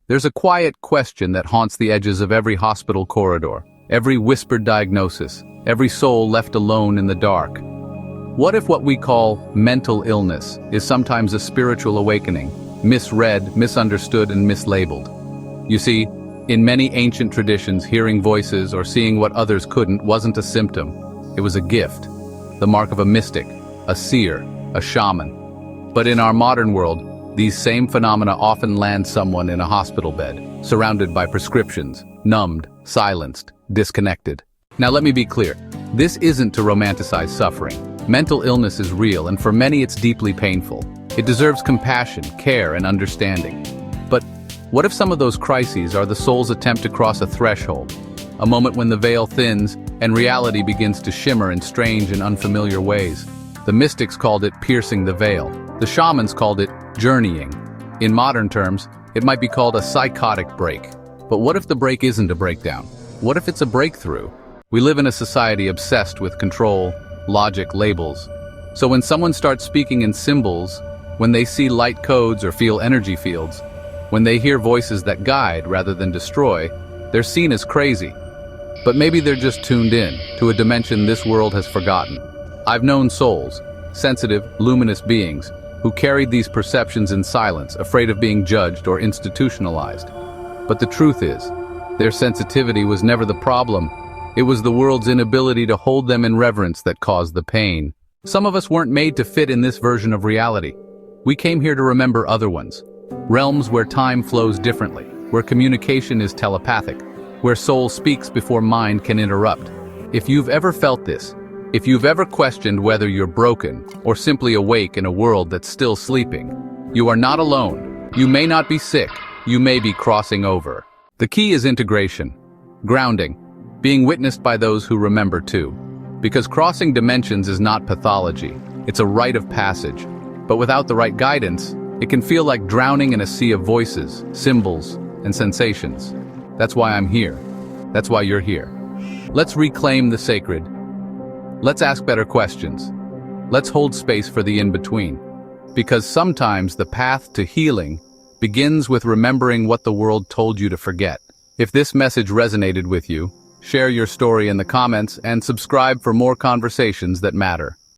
There's a quiet question that haunts the edges of every hospital corridor, every whispered diagnosis, every soul left alone in the dark. What if what we call mental illness is sometimes a spiritual awakening, misread, misunderstood, and mislabeled? You see, in many ancient traditions, hearing voices or seeing what others couldn't wasn't a symptom. It was a gift, the mark of a mystic, a seer, a shaman. But in our modern world, these same phenomena often land someone in a hospital bed, surrounded by prescriptions, numbed, silenced, disconnected. Now let me be clear, this isn't to romanticize suffering. Mental illness is real, and for many it's deeply painful. It deserves compassion, care, and understanding. But what if some of those crises are the soul's attempt to cross a threshold? A moment when the veil thins and reality begins to shimmer in strange and unfamiliar ways. The mystics called it piercing the veil. The shamans called it journeying. In modern terms, it might be called a psychotic break. But what if the break isn't a breakdown? What if it's a breakthrough? We live in a society obsessed with control, logic, labels. So when someone starts speaking in symbols, when they see light codes or feel energy fields, when they hear voices that guide rather than destroy, they're seen as crazy. But maybe they're just tuned in to a dimension this world has forgotten. I've known souls, sensitive, luminous beings, who carried these perceptions in silence, afraid of being judged or institutionalized. But the truth is, their sensitivity was never the problem. It was the world's inability to hold them in reverence that caused the pain. Some of us weren't made to fit in this version of reality. We came here to remember other ones. Realms where time flows differently, where communication is telepathic, where soul speaks before mind can interrupt. If you've ever felt this, if you've ever questioned whether you're broken or simply awake in a world that's still sleeping, you are not alone. You may not be sick, you may be crossing over. The key is integration, grounding, being witnessed by those who remember too. Because crossing dimensions is not pathology, it's a rite of passage. But without the right guidance, it can feel like drowning in a sea of voices, symbols, and sensations. That's why I'm here. That's why you're here. Let's reclaim the sacred. Let's ask better questions. Let's hold space for the in-between. Because sometimes the path to healing begins with remembering what the world told you to forget. If this message resonated with you, share your story in the comments and subscribe for more conversations that matter.